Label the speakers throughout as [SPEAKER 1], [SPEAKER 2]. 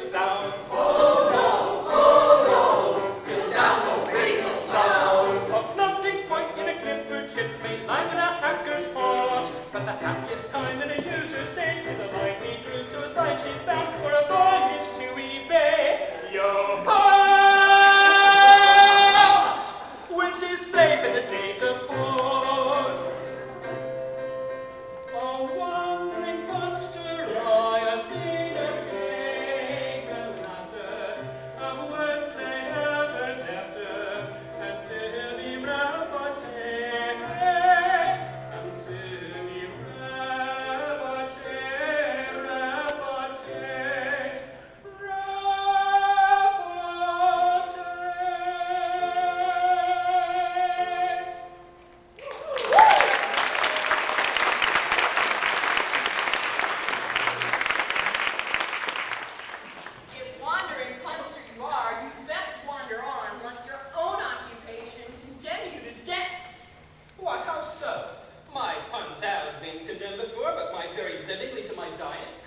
[SPEAKER 1] sound. Oh no, build down the weasel sound. A floating point in a clipper chip may liven a hacker's heart, but the happiest time in a user's day is a lively cruise to a site she's found, or a voyage to eBay. Yo-ho! When she's safe in the data port. A wandering monster, I think of eggs and laughter, of wordplay ever after, and silly repartee, and silly repartee,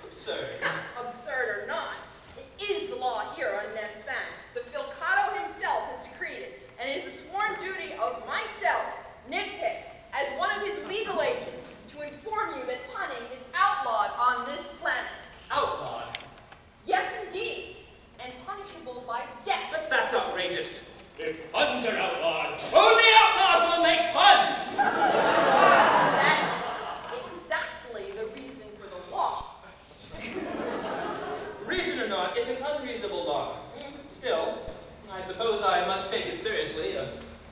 [SPEAKER 1] absurd.
[SPEAKER 2] Absurd or not, it is the law here on Nesfan. The Filkado himself has decreed it, and it is a sworn duty of myself, Nitpick, as one of his legal agents, to inform you that punning is outlawed on this planet.
[SPEAKER 1] Outlawed?
[SPEAKER 2] Yes, indeed, and punishable by death.
[SPEAKER 1] But that's outrageous. If puns are outlawed, only outlaws will make puns!
[SPEAKER 2] That's exactly the reason for the law.
[SPEAKER 1] Reason or not, it's an unreasonable law. Still, I suppose I must take it seriously,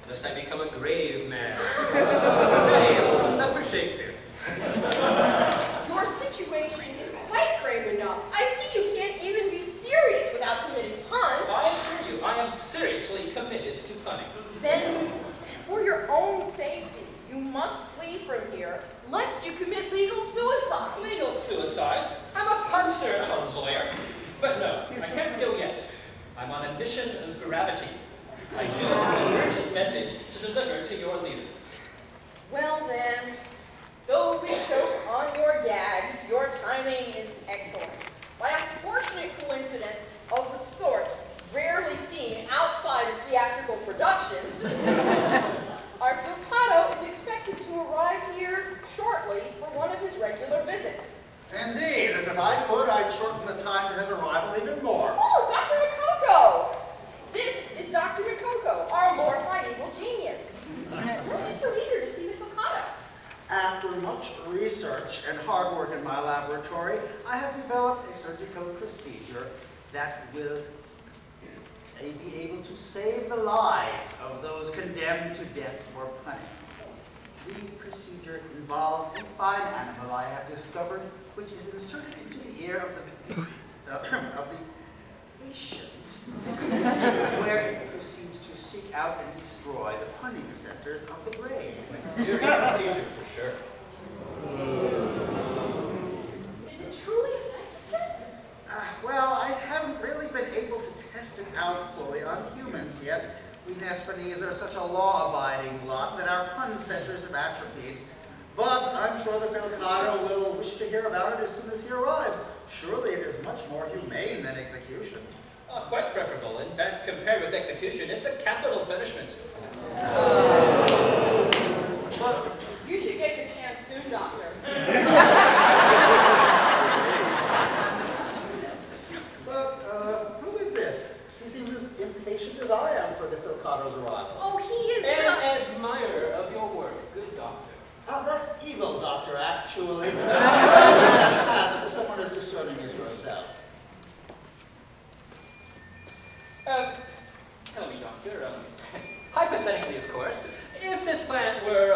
[SPEAKER 1] lest I become a grave man. Hey, it's good enough for Shakespeare.
[SPEAKER 2] Your situation is quite grave enough. I see you can't even be serious without committing puns.
[SPEAKER 1] I assure you, I am seriously committed to punning.
[SPEAKER 2] Then, for your own safety, you must flee from here, lest you commit legal suicide.
[SPEAKER 1] Legal suicide? I'm a punster, not a lawyer. But no, I can't go yet. I'm on a mission of gravity. I do have an urgent message to deliver to your leader.
[SPEAKER 2] Well then, though we choke on your gags, your timing is excellent. By a fortunate coincidence of the sort rarely seen outside of theatrical productions, our Filkado is expected to arrive here shortly for one of his regular visits.
[SPEAKER 3] Indeed, and if I could, I'd shorten the time to his arrival even more.
[SPEAKER 2] Oh, Dr. Mikado! This is Dr. Mikado, our Lord High Evil Genius. Why are you so eager to see the Filkado?
[SPEAKER 3] After much research and hard work in my laboratory, I have developed a surgical procedure that will be able to save the lives of those condemned to death for punning. The procedure involves a fine animal I have discovered, which is inserted into the ear of the patient, where it proceeds to seek out and destroy the punning centers of the brain.
[SPEAKER 1] Your procedure, for sure.
[SPEAKER 2] Is it truly effective, sir?
[SPEAKER 3] Well, I haven't really been able to test it out fully on humans yet. We Nesfanese are such a law-abiding lot that our pun centers have atrophied. But I'm sure the Filkado will wish to hear about it as soon as he arrives. Surely it is much more humane than execution.
[SPEAKER 1] Quite preferable. In fact, compared with execution, it's a capital punishment.
[SPEAKER 2] But you should get your chance soon, Doctor.
[SPEAKER 3] But who is this? He seems as impatient as I am for the Filkado's arrival.
[SPEAKER 2] Oh, he is
[SPEAKER 1] An admirer of your work, good doctor.
[SPEAKER 3] That's evil, Doctor, actually. I'll let that pass for someone as discerning as yourself.
[SPEAKER 1] Tell me, Doctor, hypothetically, of course, if this plant were,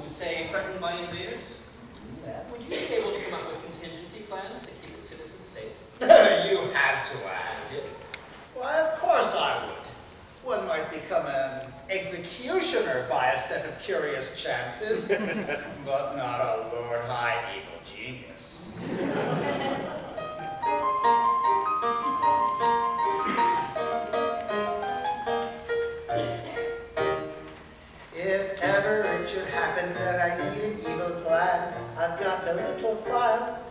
[SPEAKER 1] say, threatened by invaders, would you be able to come up with contingency plans to keep its citizens safe?
[SPEAKER 3] You had to ask. Why, of course I would. One might become an executioner by a set of curious chances, but not a Lord High Evil Genius. If ever it should happen that I need an evil plan, I've got a little file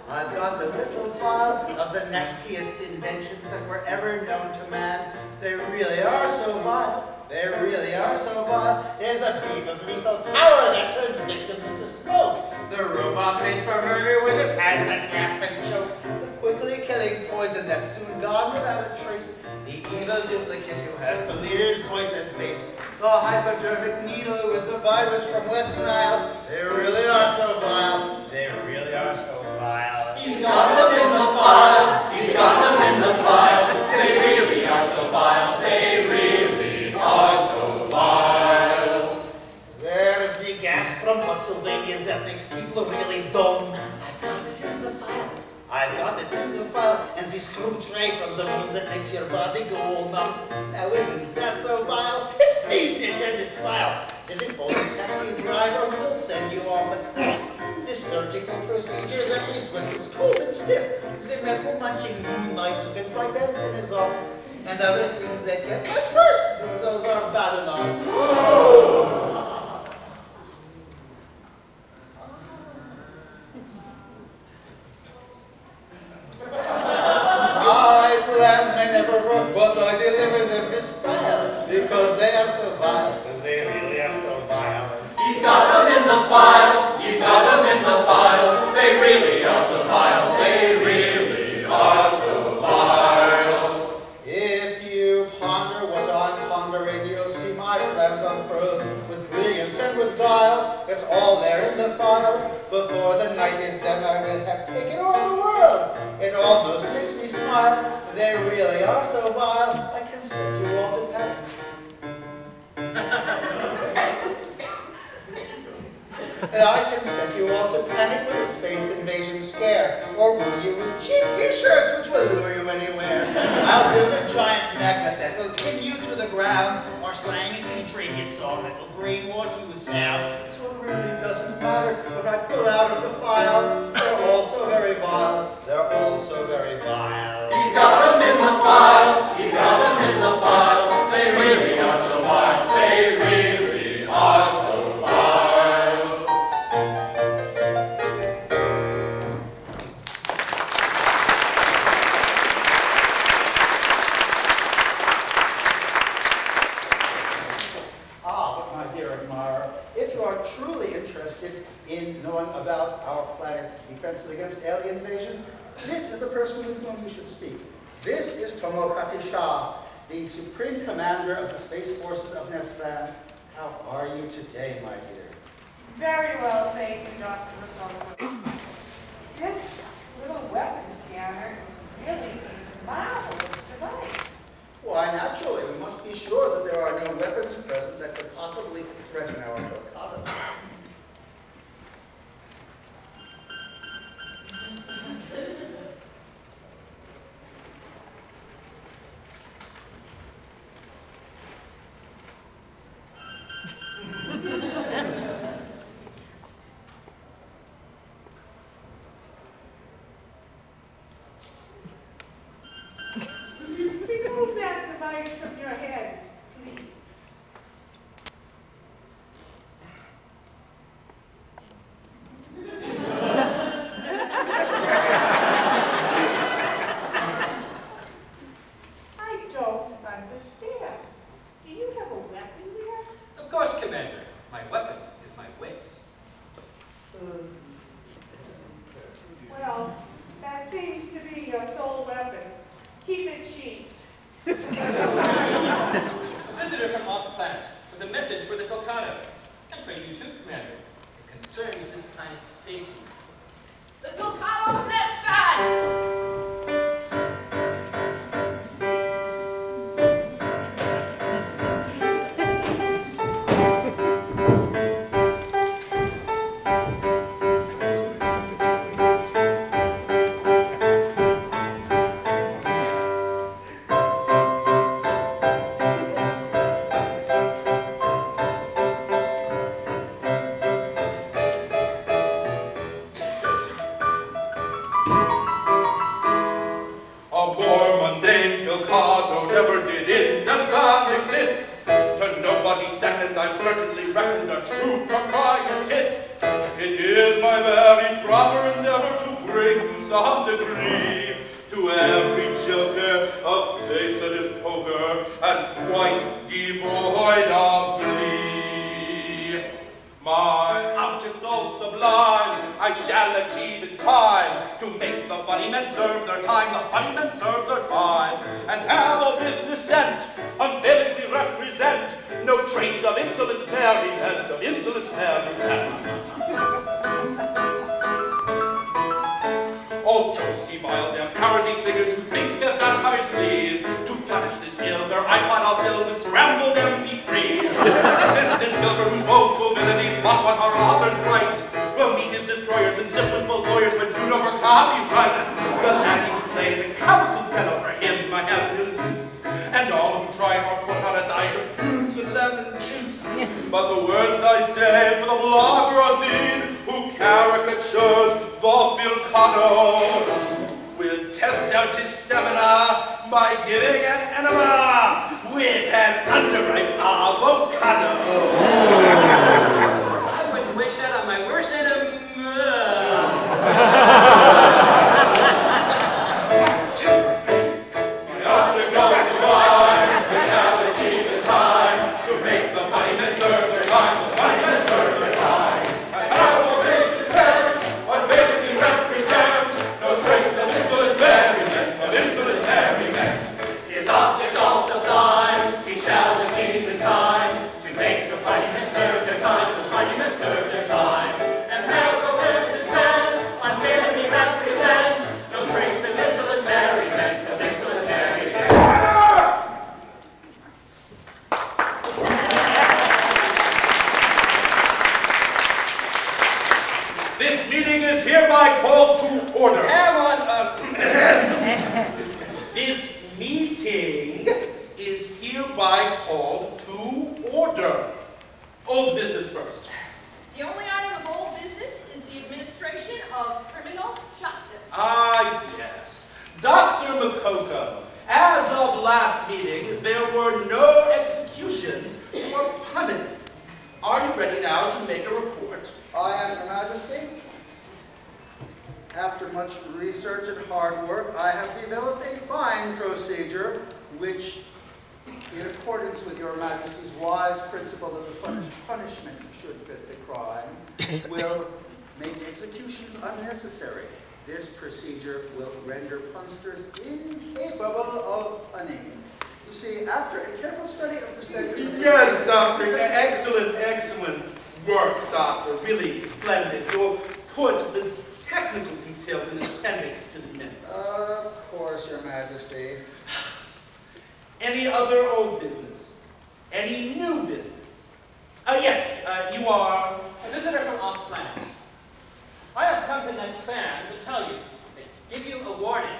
[SPEAKER 3] of the nastiest inventions procedures that were ever known to man. They really are so vile. They really are so vile. There's the beam of lethal power that turns victims into smoke. The robot made for murder with its hands that grasp and choke. The quickly killing poison that's soon gone without a trace. The evil duplicate who has the leader's voice and face. The hypodermic needle with the virus from West Nile. They really are so vile. They really are so vile.
[SPEAKER 1] He's got them in the file. He's got them in the file. They really are so vile. They really are so vile.
[SPEAKER 3] There's the gas from Pennsylvania that makes people really dumb. I've got it in the file. I've got it in the file. And the screw tray from the moon that makes your body go all numb. Now isn't that so vile? It's fiendish and it's vile. There's a phone taxi driver who will send you off a cliff. This surgical procedure that leaves victims cold and stiff. The metal munching moon mice who can bite antennas off. And other things that get much worse, but those are bad enough. My plans may never work, but I deliver them with style, because they are so vile, because they really are so vile.
[SPEAKER 1] He's got them in the file. He's got them in the file. They really are so vile. They really are so vile.
[SPEAKER 3] If you ponder what I'm pondering, you'll see my plans unfurled with brilliance and with guile. It's all there in the file. Before the night is done, I will have taken over the world. It almost makes me smile. They really are so vile. I can set you all to panic. And I can set you all to panic with a space invasion scare, or woo you with cheap t-shirts which will lure you anywhere. I'll build a giant magnet that will pin you to the ground, or slang an intriguing song that will brainwash you with sound. So it really doesn't matter what I pull out of the file. They're all so very vile. They're all so very vile.
[SPEAKER 1] He's got them in the file. He's got them in the file. They really are so vile. They really are so vile.
[SPEAKER 3] In knowing about our planet's defenses against alien invasion, this is the person with whom you should speak. This is Tomokati Shah, the Supreme Commander of the Space Forces of Nesfan. How are you today, my dear?
[SPEAKER 4] Very well, thank you, Dr. McGath. This little weapon scanner is really a marvelous device.
[SPEAKER 3] Why, naturally, we must be sure that there are no weapons present that could possibly threaten our Filkado.
[SPEAKER 4] Remove that device from your head, please. I don't understand. Do you have a weapon there?
[SPEAKER 1] Of course, Commander. My weapon is my wits.
[SPEAKER 4] Well, that seems to be your sole weapon. Keep it sheathed.
[SPEAKER 1] A visitor from off-planet with a message for the Filkado. And for you too, Commander. It concerns this planet's safety.
[SPEAKER 2] The Filkado of Nesfan!
[SPEAKER 1] and quite devoid of glee. My object all sublime I shall achieve in time, to make the funny men serve their time, the funny men serve their time, and have all business sent, unfailingly represent no trace of insolent merriment, of insolent merriment. All jokes he vile them, parodying singers who think their satires please. To punish this ill, their iPod I'll fill with scrambled MP3s. Assistant Gilbert, whose vocal villainies mock what our authors write, will meet his destroyers and simplest lawyers when sued over copyright. The laddie who plays a comical fellow, for him I have no use, and all who try are put on a diet of prunes and lemon juice. But the worst I say for the blogger who caricatures the Filkado will test out his stamina by giving an enema with an underripe avocado.
[SPEAKER 5] I wouldn't wish that on my worst enemy.
[SPEAKER 1] This meeting is hereby called to order. Old business first.
[SPEAKER 2] The only item of old business is the administration of criminal justice.
[SPEAKER 1] Ah, yes. Dr. Mikado, as of last meeting, there were no executions for punishment. Are you ready now to make a report?
[SPEAKER 3] I am, Your Majesty. After much research and hard work, I have developed a fine procedure which, in accordance with Your Majesty's wise principle that the punishment should fit the crime, will make executions unnecessary. This procedure will render punsters incapable of punning. You see, after a careful study of the sentence...
[SPEAKER 1] Yes, Doctor. Excellent, excellent work, Doctor. Really splendid. You'll put the technical details in the appendix to the minutes.
[SPEAKER 3] Of course, Your Majesty.
[SPEAKER 1] Any other old business? Any new business? Yes, you are...
[SPEAKER 5] A visitor from off-planet. I have come to Nesfan to tell you, give you a warning.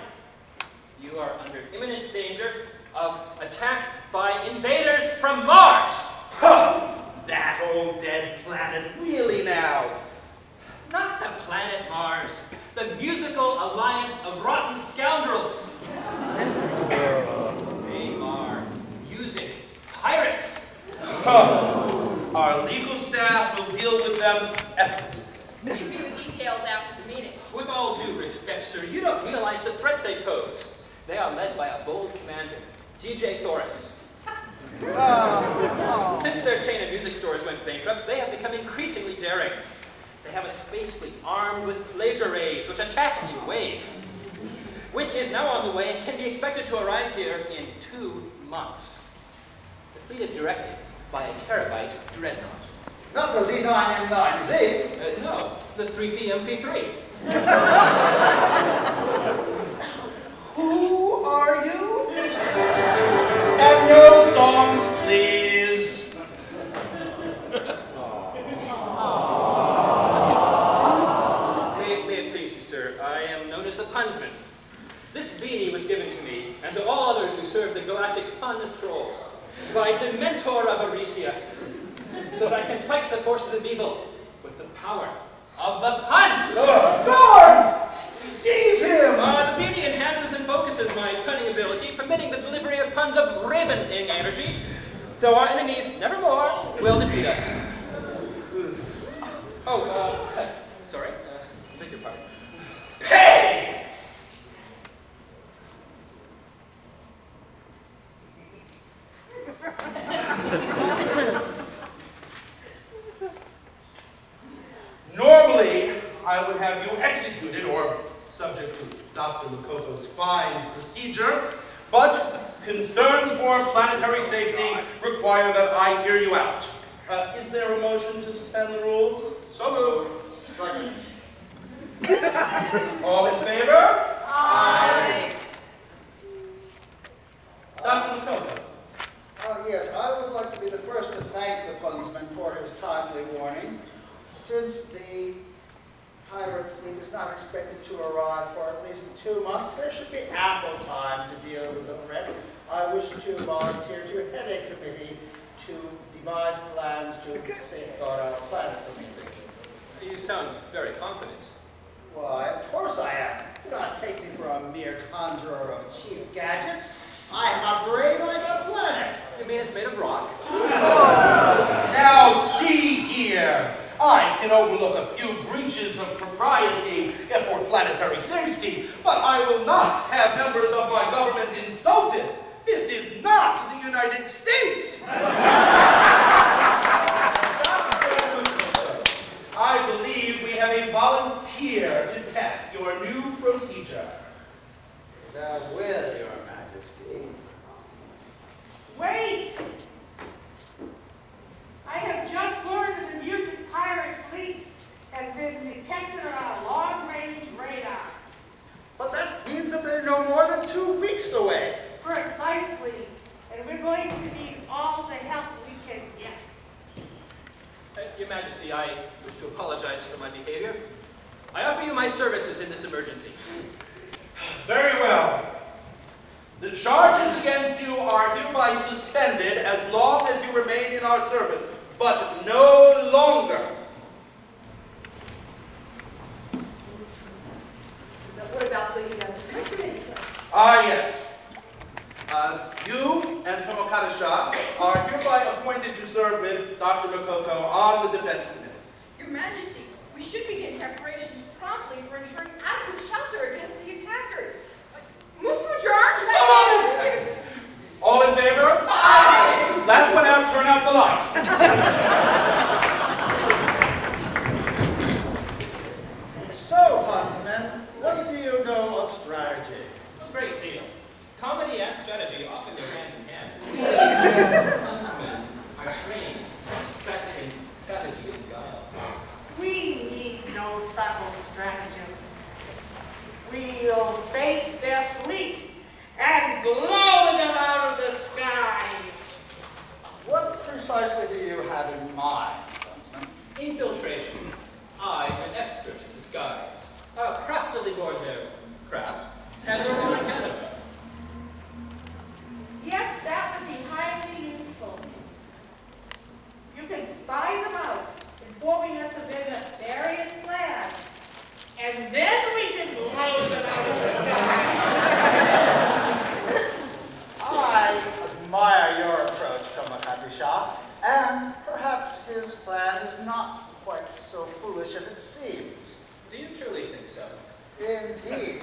[SPEAKER 5] You are under imminent danger of attack by invaders from Mars.
[SPEAKER 1] Huh! That old dead planet, really now?
[SPEAKER 5] Not the planet Mars, the musical alliance of rotten scoundrels. They are music pirates.
[SPEAKER 1] Huh. Our legal staff will deal with them effortlessly.
[SPEAKER 2] Give me the details after the meeting.
[SPEAKER 5] With all due respect, sir, you don't realize the threat they pose. They are led by a bold commander, DJ Thoris. Since their chain of music stores went bankrupt, they have become increasingly daring. They have a space fleet armed with laser rays which attack in waves, which is now on the way and can be expected to arrive here in 2 months. The fleet is directed by a terabyte dreadnought.
[SPEAKER 3] Not the Z9M9Z.
[SPEAKER 5] No, the 3P MP3.
[SPEAKER 1] Who are you? And no songs, please.
[SPEAKER 5] May it please you, sir, I am known as the Punsman. This beanie was given to me, and to all others who serve the galactic pun troll, by Dementor of Arisia, so that I can fight the forces of evil with the power of the pun.
[SPEAKER 1] Guards! Seize him!
[SPEAKER 5] The beanie enhances and focuses my punning ability, permitting the delivery of puns of ravening energy, so our enemies nevermore will defeat us. Sorry, beg your pardon.
[SPEAKER 6] Normally, I would have you executed or subject to Dr. Makoto's fine procedure, but concerns for planetary safety require that I hear you out. Is there a motion to suspend the rules?
[SPEAKER 3] So moved. Second.
[SPEAKER 6] All in favor?
[SPEAKER 2] Aye.
[SPEAKER 6] Dr. Makoto.
[SPEAKER 3] Yes, I would like to be the first to thank the puntsman for his timely warning. Since the pirate fleet is not expected to arrive for at least 2 months, there should be ample time to deal with the threat. I wish to volunteer to head a committee to devise plans to safeguard our planet from invasion.
[SPEAKER 5] You sound very confident.
[SPEAKER 3] Why, of course I am. Do not take me for a mere conjurer of cheap gadgets. I have a brain like a planet.
[SPEAKER 5] You mean it's made of rock?
[SPEAKER 6] Now see here. I can overlook a few breaches of propriety for planetary safety, but I will not have members of my government insulted. This is not the United States. I believe we have a volunteer to test your new procedure.
[SPEAKER 3] That will, Your Majesty.
[SPEAKER 4] Wait! I have just learned that the mutant pirate fleet has been detected on our long-range radar.
[SPEAKER 3] But that means that they're no more than 2 weeks away.
[SPEAKER 4] Precisely. And we're going to need all the help we can get.
[SPEAKER 5] Your Majesty, I wish to apologize for my behavior. I offer you my services in this emergency.
[SPEAKER 6] Very well. The charges against you are hereby suspended as long as you remain in our service, but no longer.
[SPEAKER 2] Now, what about the defense committee, sir?
[SPEAKER 6] Yes. You and Tomokata-sha are hereby appointed to serve with Dr. Makoto on the defense committee.
[SPEAKER 2] Your Majesty, we should begin preparations promptly for ensuring adequate shelter against the attackers. Move to adjourn.
[SPEAKER 6] All in favor? Aye. Last one out, turn out the light.
[SPEAKER 3] So, Huntsman, what do you know of strategy?
[SPEAKER 5] A great deal. Comedy and strategy often go hand in hand. Huntsmen are trained in strategy and guile.
[SPEAKER 4] We need no subtle stratagems. We'll face their fleet and blow them out of the sky.
[SPEAKER 3] What precisely do you have in mind, Huntsman?
[SPEAKER 5] Infiltration. I, an expert in disguise. Craftily board their craft and their own academy.
[SPEAKER 4] Yes, that would be highly useful. You can spy them out, informing us of their nefarious plans, and then we can blow them out of the sky.
[SPEAKER 3] I admire your approach, Tomokata-sha, and perhaps his plan is not quite so foolish as it seems.
[SPEAKER 5] Do you truly think so?
[SPEAKER 3] Indeed.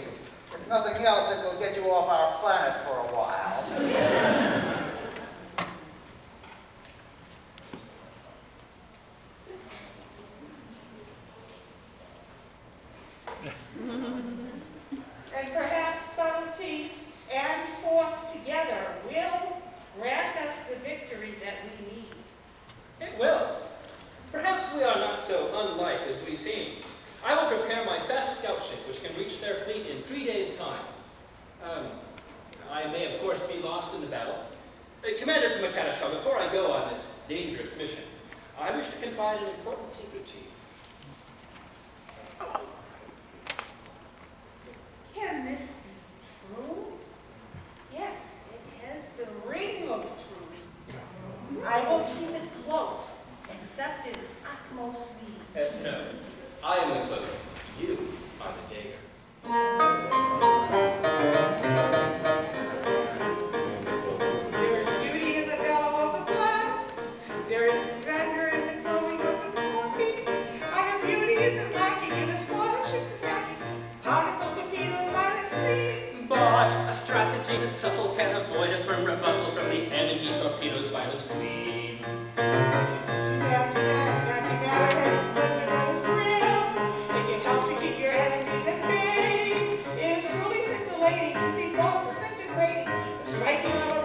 [SPEAKER 3] If nothing else, it will get you off our planet for a while.
[SPEAKER 4] And perhaps subtlety and force together will grant us the victory that we need.
[SPEAKER 5] It will. Perhaps we are not so unlike as we seem. I will prepare my fast scout ship, which can reach their fleet in 3 days' time. I may, of course, be lost in the battle. Commander Tomokata-sha, before I go on this dangerous mission, I wish to confide an important secret to you.
[SPEAKER 4] Can this be true? Yes, it has the ring of truth. I will keep it cloaked, except in utmost need.
[SPEAKER 5] No, I am the cloak. You are the dagger.
[SPEAKER 4] There is beauty in the bellow of the blood. There is splendor in the clothing of the cornmeal. Our beauty isn't lacking in a squad of ships attacking. Particle torpedoes, violet green.
[SPEAKER 5] But a strategy that's subtle can avoid a firm rebuttal from the enemy torpedoes, violet queen.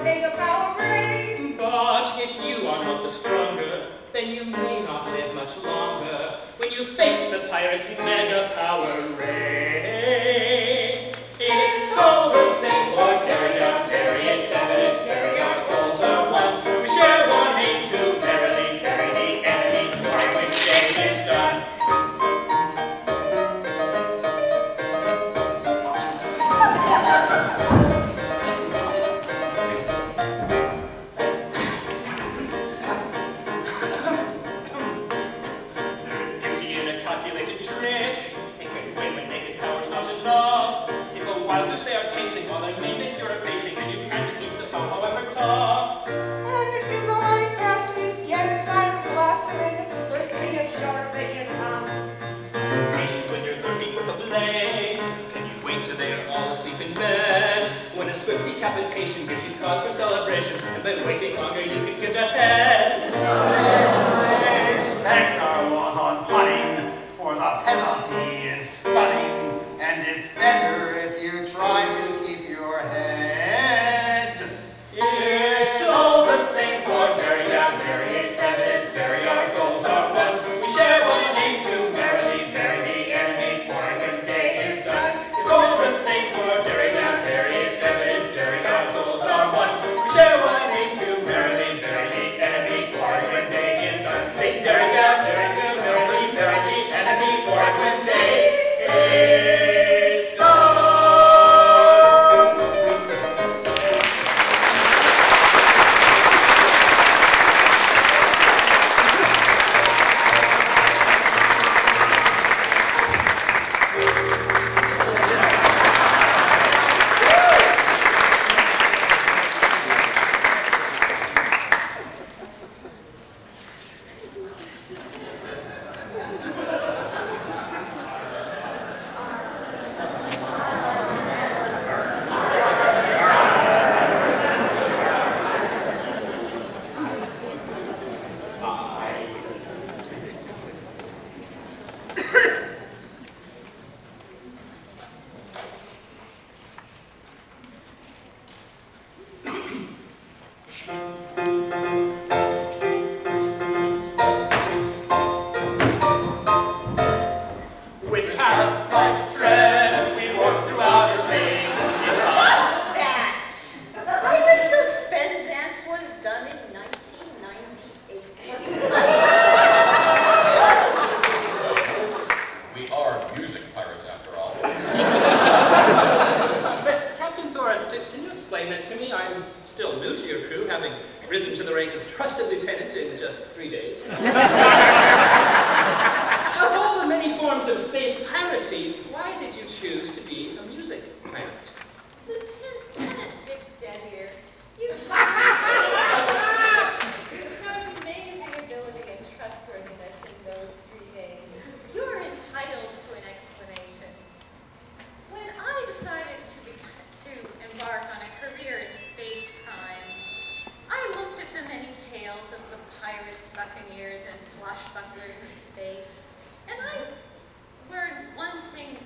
[SPEAKER 4] mega power ray.
[SPEAKER 5] But if you are not the stronger, then you may not live much longer when you face the pirate's mega power ray. It's all the same for Terri down Terri, it's evident Terri, our goals are one. We share one aim to merrily bury the enemy before when day is done. Decapitation gives you cause for celebration, and by waiting longer you can get ahead.
[SPEAKER 3] Respect our laws on putting, for the penalty is stunning, and it's better if you try to keep your head. It's all the same for Terri down Terri, it's evident Terri, our goals are one. We share one aim to merrily bury the enemy before when day is done. It's all the same for Terri down Terri, it's evident our goals are one. We share one aim to merrily bury the enemy before when day is done. Sing Terri down Terri, merrily bury the enemy before when day is done.
[SPEAKER 2] Buccaneers and swashbucklers of space, and I learned one thing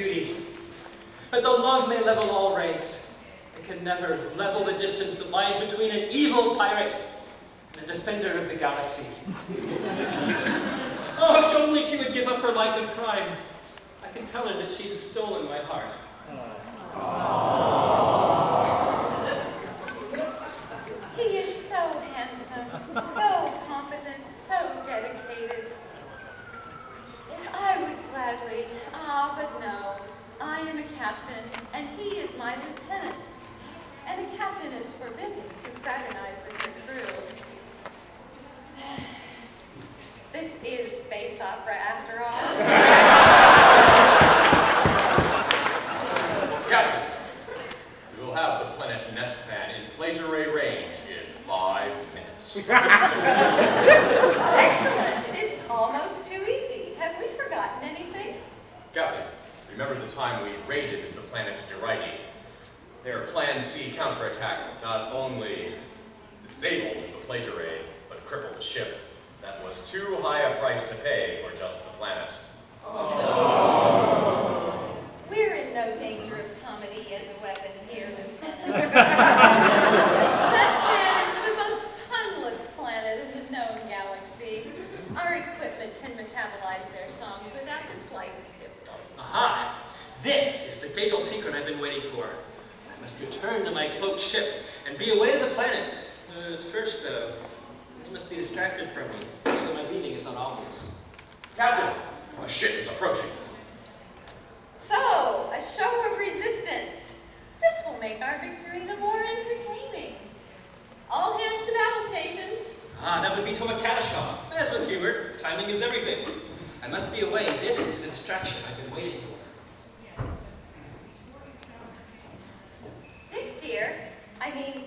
[SPEAKER 5] beauty. But though love may level all ranks, it can never level the distance that lies between an evil pirate and a defender of the galaxy. Oh, if only she would give up her life of crime. I can tell her that she has stolen my heart.
[SPEAKER 7] He is so handsome, so competent, so dedicated. I would gladly, but no. I am a captain, and he is my lieutenant. And the captain is forbidden to fraternize with her crew. This is space opera after all.
[SPEAKER 8] Captain, we will have the planet Nesfan in plagiary range in 5 minutes.
[SPEAKER 7] Excellent. It's almost too easy. Have we forgotten anything?
[SPEAKER 8] Captain, remember the time we raided the planet Terri? Their Plan C counterattack not only disabled the plagiary, but crippled the ship. That was too high a price to pay for just the planet.
[SPEAKER 7] Oh. We're in no danger of comedy as a weapon here, Lieutenant. Nesfan is the most punless planet in the known galaxy. Our equipment can metabolize their songs without the slightest difficulty.
[SPEAKER 5] Aha! This is the fatal secret I've been waiting for. I must return to my cloaked ship and be away to the planets. First, though, you must be distracted from me, so my leaving is not obvious.
[SPEAKER 8] Captain, a ship is approaching.
[SPEAKER 7] So, a show of resistance. This will make our victory the more entertaining. All hands to battle stations.
[SPEAKER 5] Ah, that would be Tomakadashaw. As with Gilbert, timing is everything. I must be away. This is the distraction I've been waiting for.
[SPEAKER 7] Dick dear,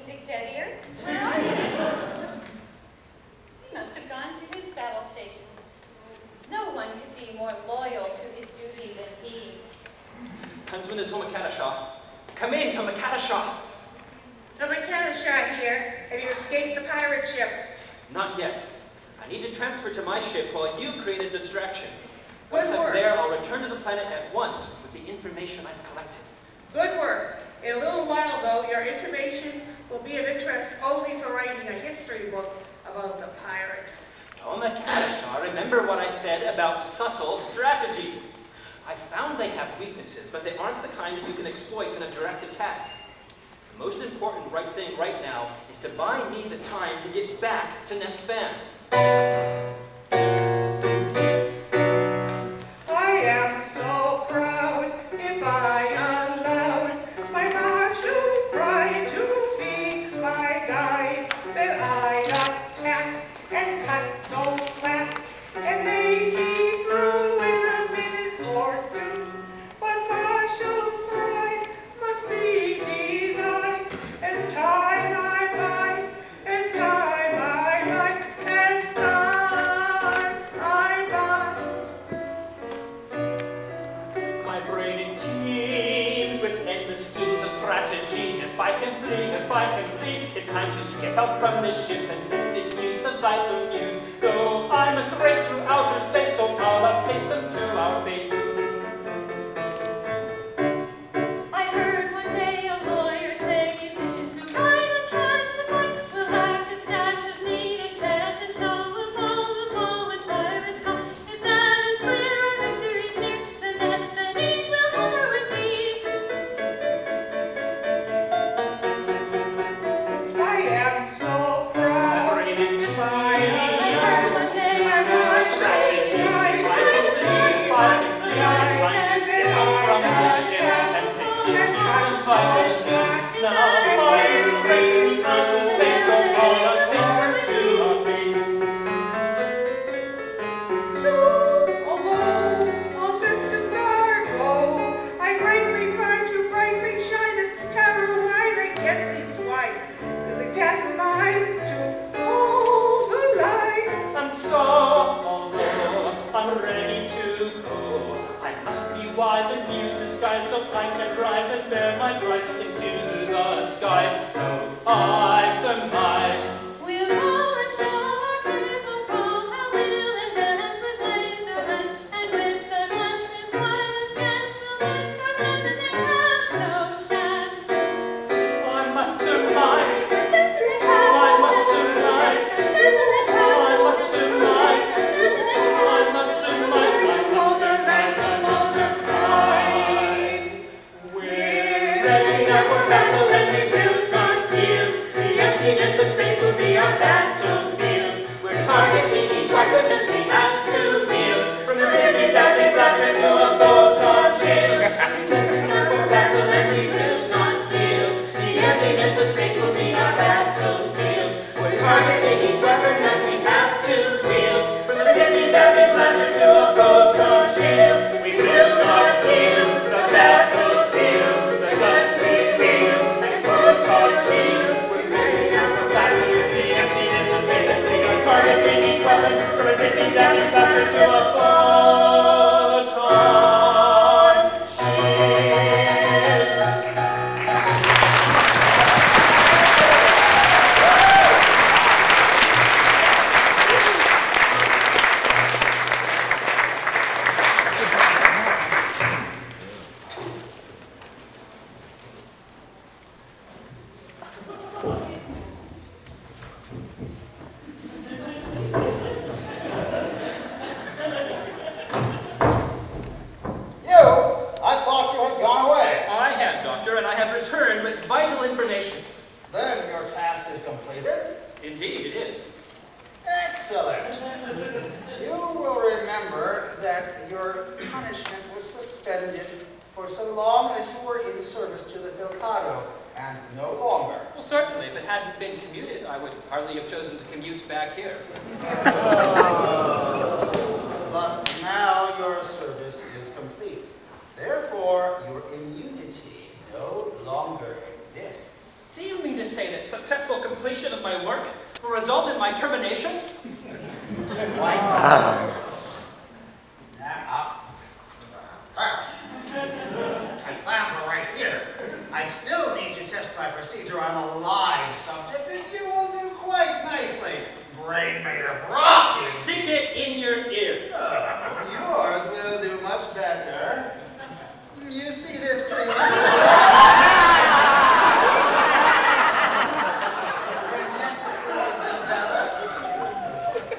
[SPEAKER 7] Dick Dedier, where are you? He must have gone to his battle stations. No one could be more loyal to his duty than he.
[SPEAKER 5] Huntsman to Tomakadashaw. Come in, Tomakadashaw.
[SPEAKER 4] Mikado here. Have you escaped the pirate ship?
[SPEAKER 5] Not yet. I need to transfer to my ship while you create a distraction. Once
[SPEAKER 4] Good
[SPEAKER 5] I'm
[SPEAKER 4] work.
[SPEAKER 5] there, I'll return to the planet at once with the information I've collected.
[SPEAKER 4] Good work. In a little while, though, your information will be of interest only for writing a history book about the pirates.
[SPEAKER 5] Tomakadashaw, remember what I said about subtle strategy. I found they have weaknesses, but they aren't the kind that you can exploit in a direct attack. The most important right thing right now is to buy me the time to get back to Nesfan.
[SPEAKER 4] I am so proud if I allowed my martial pride to be my guide, that I attack and cut no slack, and they be through in a minute or two. But martial pride must be denied as time I bide, as time I bide, as time I bide.
[SPEAKER 5] My brain it teems with endless schemes of strategy. If I can flee, it's time to skip out from this ship and let it use the vital news. Though I must race through outer space, so I'll outpace them to our base.
[SPEAKER 7] I heard one day a lawyer say musicians who write and try to fight will lack the stash of needed cash, and so will fall when pirates come. If that is clear, our victory's near. The Nesfanese will hammer with these.
[SPEAKER 4] I am so proud.
[SPEAKER 5] My brain it teems
[SPEAKER 7] I heard one day a lawyer say
[SPEAKER 5] strategy.
[SPEAKER 7] musicians
[SPEAKER 5] If I can flee, it's time to skip out from this ship and let it use the vital news. Now I'll race through outer space, so I'll outpace them to our base.
[SPEAKER 4] So, although all systems are go, I greatly cry to brightly shine as Carolina gets these swine. The task is mine to hold the line.
[SPEAKER 5] And so, although I'm ready to go, I must be wise and use disguise so I can rise and bear my prize into the skies. So I surmise
[SPEAKER 7] we'll roll and show our pitiful pro how we'll advance with laser lens, and with the glance that's quite askance we'll take
[SPEAKER 5] with vital information.
[SPEAKER 3] Then your task is completed.
[SPEAKER 5] Indeed, it is.
[SPEAKER 3] Excellent. You will remember that your punishment was suspended for so long as you were in service to the Filkado, and no longer.
[SPEAKER 5] Well, certainly, if it hadn't been commuted, I would hardly have chosen to commute back here.
[SPEAKER 3] But now your service is complete. Therefore, your immunity no longer exists.
[SPEAKER 5] Do you mean to say that successful completion of my work will result in my termination?
[SPEAKER 3] Quite so. My plans are right here. I still need to test my procedure on a live subject, and you will do quite nicely. Brain made of rock.
[SPEAKER 5] Stick it in your ear.
[SPEAKER 3] Yours will do much better. You see this creature?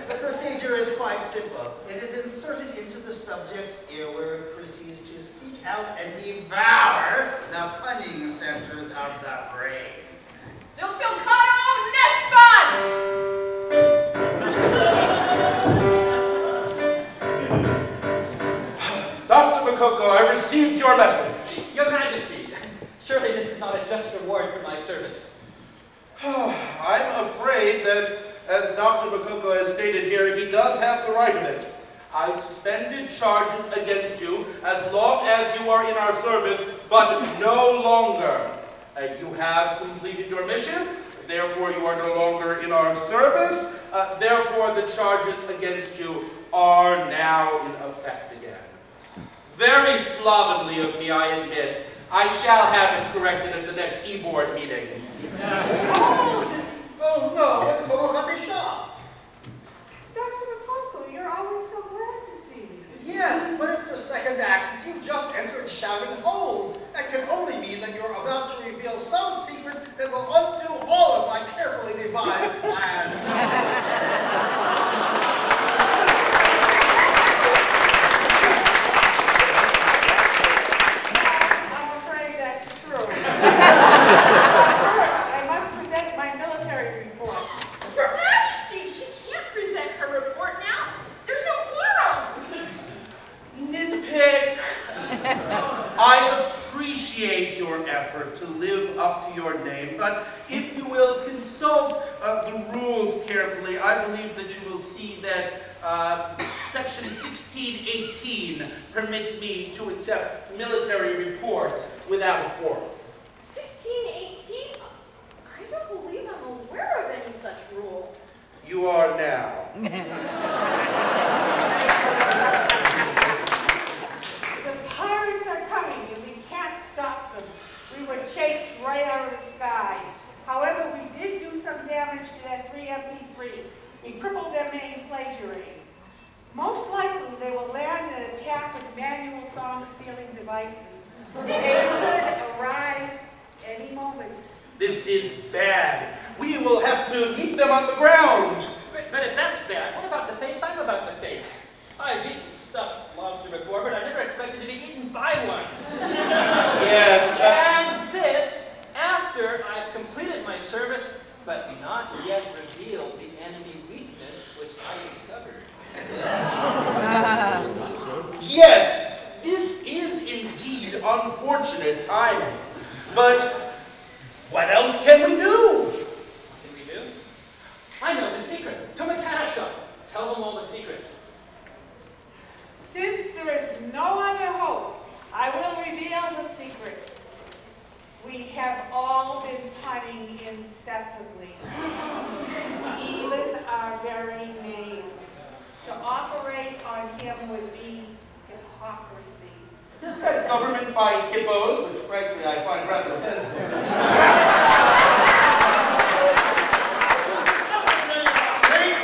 [SPEAKER 3] The procedure is quite simple. It is inserted into the subject's ear where it proceeds to seek out and devour the punning centers of the brain.
[SPEAKER 2] The Filkado of Nesfan!
[SPEAKER 6] Dr. Makoko, I received your message.
[SPEAKER 5] Your Majesty, surely this is not a just reward for my service.
[SPEAKER 6] I'm afraid that, as Dr. Makoko has stated here, he does have the right of it. I suspended charges against you as long as you are in our service, but no longer. You have completed your mission, therefore you are no longer in our service, therefore the charges against you are now in effect again. Very slovenly of me, I admit. I shall have it corrected at the next e-board meeting.
[SPEAKER 3] Oh no, it's Kacoyannakis.
[SPEAKER 4] Dr. Makoko, you're always so glad to see me.
[SPEAKER 3] Yes, but it's the second act. You've just entered shouting hold. That can only mean that you're about to reveal some secrets that will undo all of my carefully devised plans.
[SPEAKER 4] I'm afraid that's true. First, I must present my military report.
[SPEAKER 2] Your Majesty, she can't present her report now. There's no quorum.
[SPEAKER 6] Nitpick. I appreciate your effort to live up to your name, but if you will consult the rules carefully, I believe that you will see that Section 1618 permits me to accept military reports without a quorum.
[SPEAKER 2] 1618? I don't believe I'm aware of any such rule.
[SPEAKER 6] You are now.
[SPEAKER 4] The pirates are coming and we can't stop them. We were chased right out of the sky. However, we did do some damage to that 3MP3. We crippled their main plagiary. Most likely, they will land and attack with manual song-stealing devices. They could arrive any moment.
[SPEAKER 6] This is bad. We will have to meet them on the ground.
[SPEAKER 5] But if that's bad, what about the face I'm about to face? I've eaten stuffed lobster before, but I never expected to be eaten by one.
[SPEAKER 6] Yes.
[SPEAKER 5] And this, after I've completed my service, but not yet revealed the enemy weakness which I discovered.
[SPEAKER 6] Yes, this is indeed unfortunate timing. But what else can we do?
[SPEAKER 5] What can we do? I know the secret. To Mikado. Tell them all the secret.
[SPEAKER 4] Since there is no other hope, I will reveal the secret. We have all been punning incessantly, even our very names. To operate on him would be hypocrisy.
[SPEAKER 6] Is that government by hippos, which frankly I find rather offensive?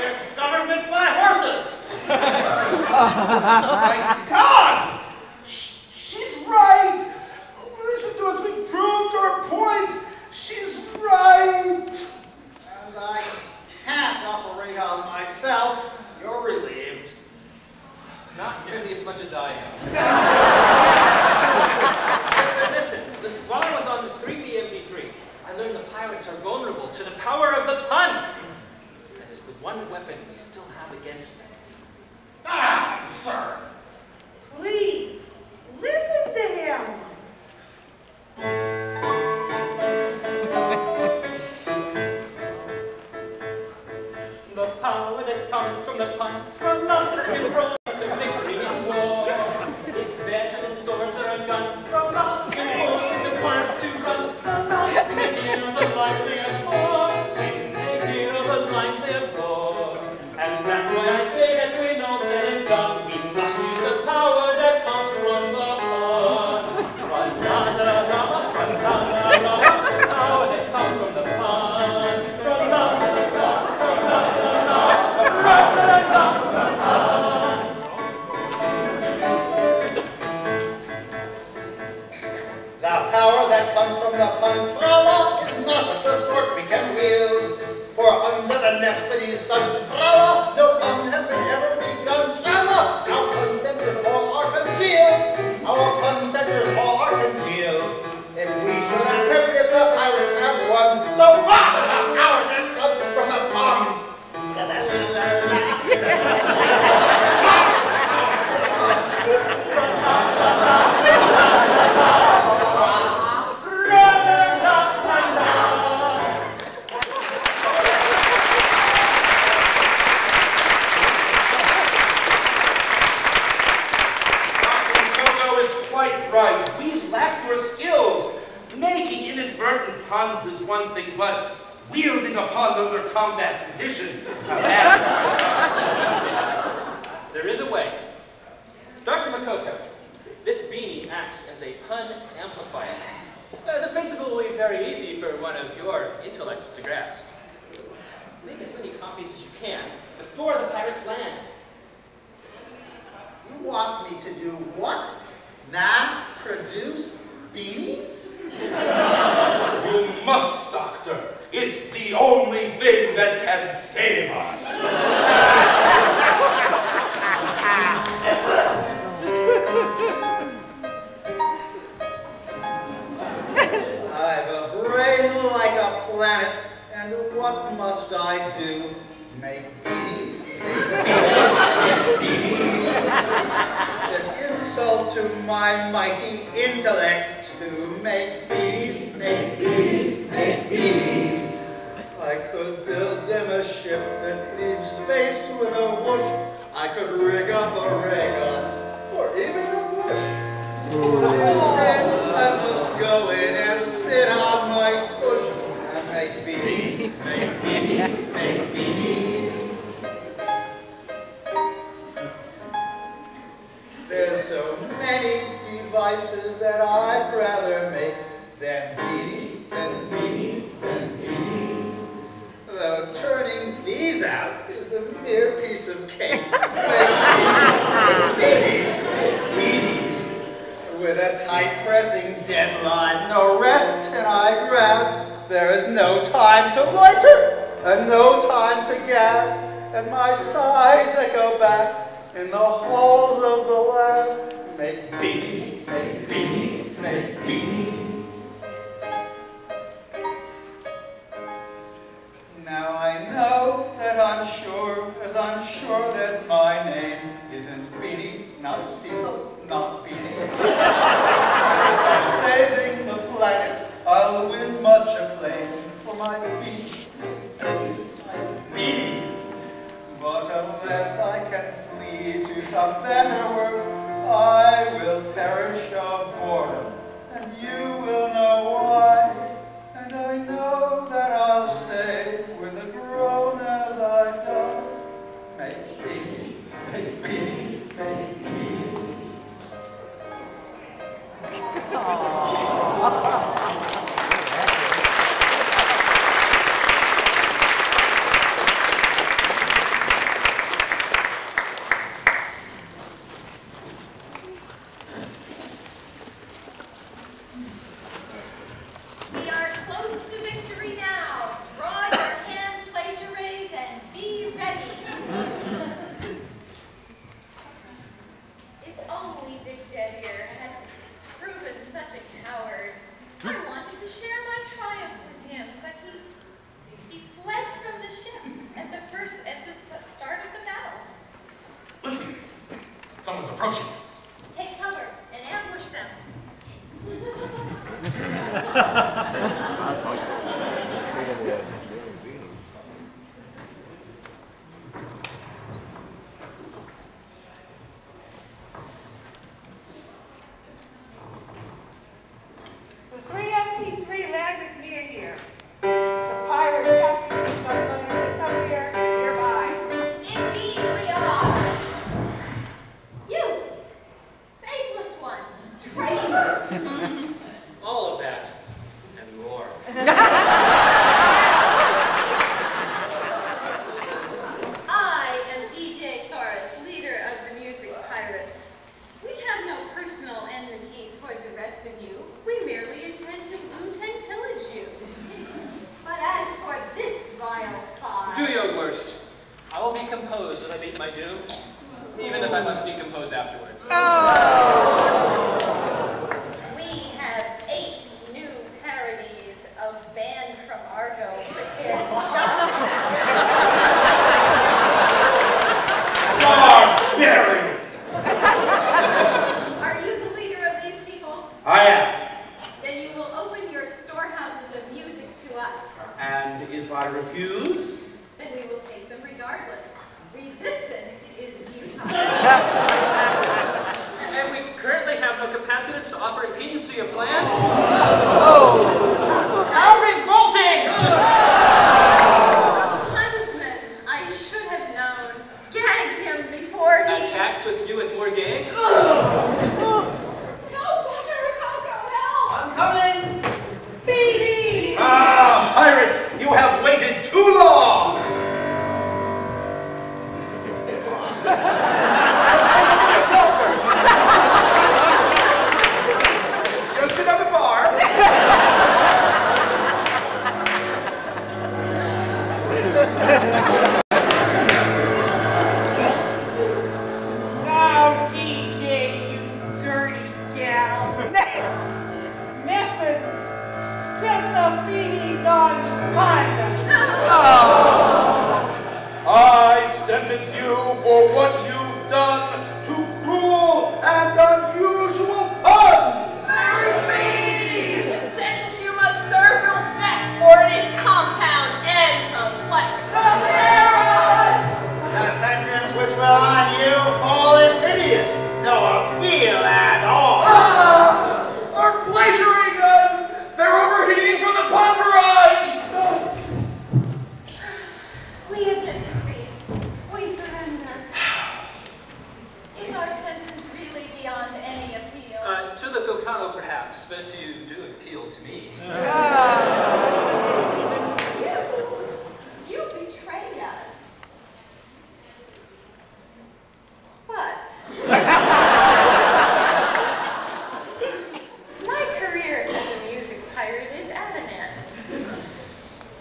[SPEAKER 3] It's government by horses.
[SPEAKER 6] My God! She's right! Listen to us, we proved our point! She's right!
[SPEAKER 3] And I can't operate on myself. You're relieved.
[SPEAKER 5] Not nearly as much as I am. Listen, while I was on the 3BMP3, from the pun. Tra-la, his promise of victory in war. His veteran swords are a gun. Tra-la, and bullets in the arms to run. Tra-la, when they hear the lines they abhor. When they hear the lines they abhor. And that's why I say that when all said and done, we must use the power that comes from the pun. Tra-la-la-la, tra-la-la-la, the power that comes from the pun. Tra-la-la-la, tra-la-la-la, tra-la-la-la,
[SPEAKER 3] The power that comes from the pun, tra-la, is not of the sort we can wield. For under the Nesfan sun, tra-la, no pun has been ever begun, tra-la. Our pun centers all are congealed. Our pun centers all are congealed. If we should attempt it, the pirates have won. So what is the power that comes from the pun?
[SPEAKER 6] Right, we lack your skills. Making inadvertent puns is one thing, but wielding a pun under combat conditions is bad.
[SPEAKER 5] There is a way. Dr. Mikado, this beanie acts as a pun amplifier. The principle will be very easy for one of your intellect to grasp. Make as many copies as you can before the pirates land.
[SPEAKER 3] You want me to do what? Mass produce beanies?
[SPEAKER 6] You must, Doctor. It's the only thing that can save us.
[SPEAKER 3] I've a brain like a planet, and what must I do? Make beanies? Make beanies? It's an insult to my mighty intellect to make beanies, make beanies, make beanies. I could build them a ship that leaves space with a whoosh. I could rig up a rig-up, or even a bush. Instead, I must go in and sit on my tush and make beanies, make beanies, make beanies. There's so many devices that I'd rather make than beanies, than beanies, than beanies. Though turning these out is a mere piece of cake. Make beanies, make beanies. With a tight pressing deadline, no rest can I grab. There is no time to loiter, and no time to gab, and my sighs echo back in the halls of the lab. Make beanies, make beanies, make beanies. Now I know that I'm sure, as I'm sure that my name isn't Beanie, not Cecil, not Beanie. By saving the planet, I'll win much acclaim for my beanies, my beanies. But unless I can flee to some better work, I will perish of boredom, and you will know why. And I know that I'll say with a groan as I die, make beanies, make beanies, make beanies.
[SPEAKER 7] We are close to victory now. Draw your hand, plagiarize, and be ready. If only Dick Dead here hadn't proven such a coward. I wanted to share my triumph with him, but he fled from the ship at the start of the battle.
[SPEAKER 8] Listen, someone's approaching.
[SPEAKER 7] Take cover and ambush them. I am DJ Thoris, leader of the Music Pirates. We have no personal enmity toward the rest of you. We merely intend to loot and pillage you. But as for this vile spy...
[SPEAKER 5] Do your worst. I will be composed as I meet my doom, even if I must decompose afterwards.
[SPEAKER 7] We have 8 new parodies of Banned from Argo prepared just...
[SPEAKER 6] Barbarian!
[SPEAKER 7] Are you the leader of these people?
[SPEAKER 6] I am.
[SPEAKER 7] Then you will open your storehouses of music to us.
[SPEAKER 6] And if I refuse?
[SPEAKER 7] Then we will take them regardless. Resistance is futile.
[SPEAKER 5] And we currently have no capacitance to offer impedance to your plans? How revolting!
[SPEAKER 7] Huntsman, I should have known. Gag him before he...
[SPEAKER 5] Attacks with you with more gags?
[SPEAKER 2] Help, Dr. Mikado, help!
[SPEAKER 3] I'm coming!
[SPEAKER 4] Baby!
[SPEAKER 6] Ah, pirate, you have waited too long! Just another bar.
[SPEAKER 4] Now, DJ, you dirty gal. Nesfan, set the feeties on fire.
[SPEAKER 6] I sentence you for what you've done to cruel and unusual pun.
[SPEAKER 2] Mercy! The sentence you must serve no facts, for it is compound and complex.
[SPEAKER 3] The sentence which will on you fall is hideous, no appeal at all.
[SPEAKER 6] Our pleasure ray guns! They're overheating from the pun barrage!
[SPEAKER 7] We admit defeat. We surrender. Is our sentence really beyond any appeal?
[SPEAKER 5] To the Filkado, perhaps, but you do appeal to me.
[SPEAKER 7] You betrayed us. But... my career as a music pirate is at an end.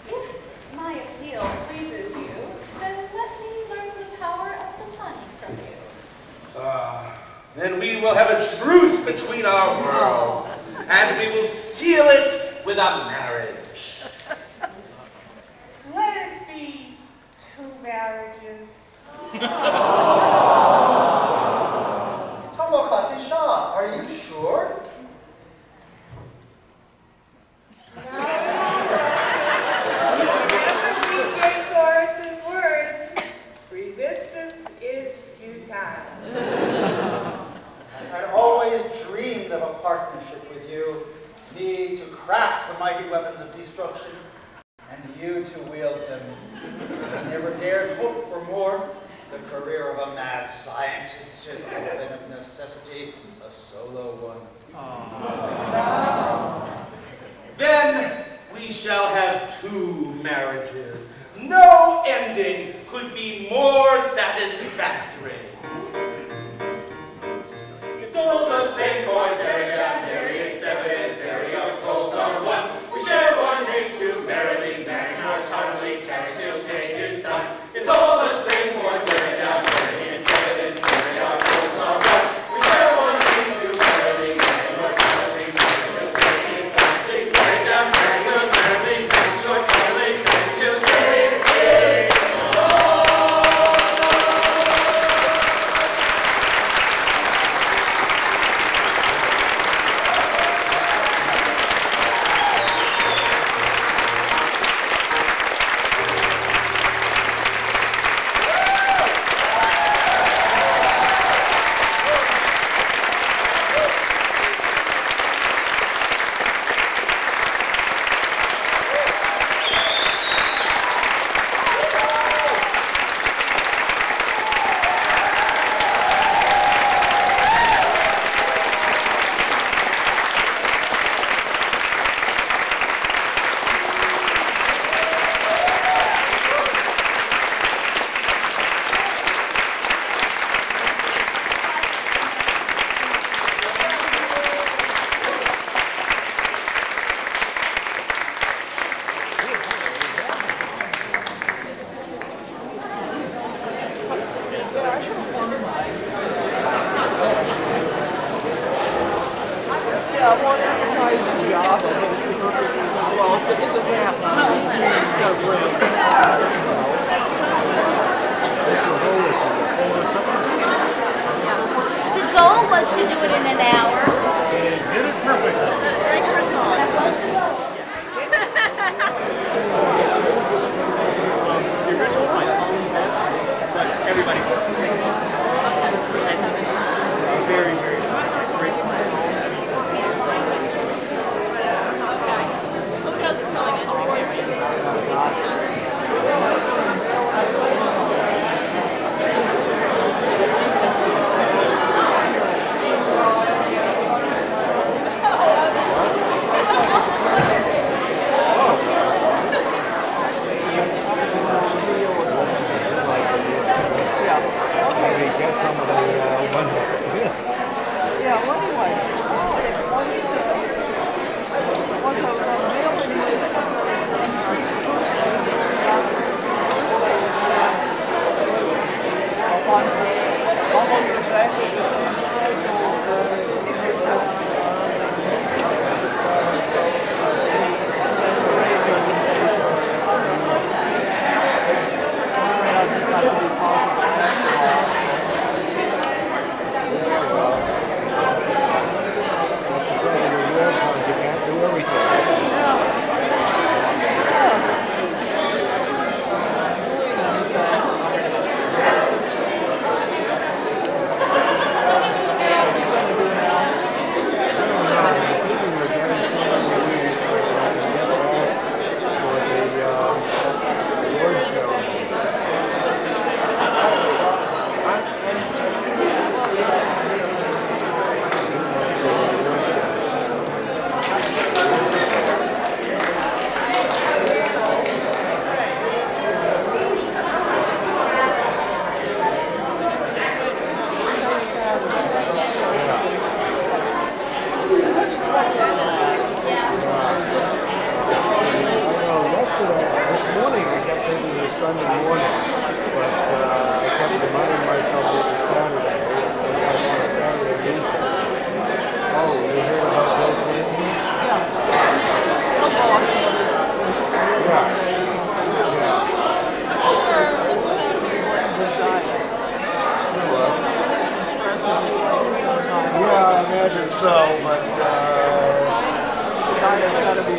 [SPEAKER 7] If my appeal pleases you, then let me learn the power of the pun from you.
[SPEAKER 6] Then we will have a truce between our worlds, and we will seal it with a marriage.
[SPEAKER 4] Let it be 2 marriages.
[SPEAKER 3] Tomokati-sha, are you sure?
[SPEAKER 4] DJ Thoris's words, resistance is futile.
[SPEAKER 3] I'd always dreamed of a partnership with you, me to craft the mighty weapons of destruction, and you to wield them. I never dared hope for more. The career of a mad scientist is often of necessity a solo one.
[SPEAKER 6] Then we shall have 2 marriages. No ending could be more satisfactory.
[SPEAKER 1] It's all the same for Terri and Terri, it's evident Terri, our goals are one. We share one name to merrily marry, mortally Terri till day is done. It's all the same for Terri and Terri, it's evident Terri, our goals are one. We share one name to merrily marry, mortally Terri till day is done. Terri and Terri will merrily marry, mortally Terri till day is done.
[SPEAKER 9] The goal was to do it in an hour.
[SPEAKER 10] Did it perfectly.
[SPEAKER 9] Right for a song.
[SPEAKER 10] The original's my own sketch, but everybody works the same. Very, very great plan.
[SPEAKER 7] Who does the sewing entry?
[SPEAKER 11] Yeah, I imagine so, but the guy has got to be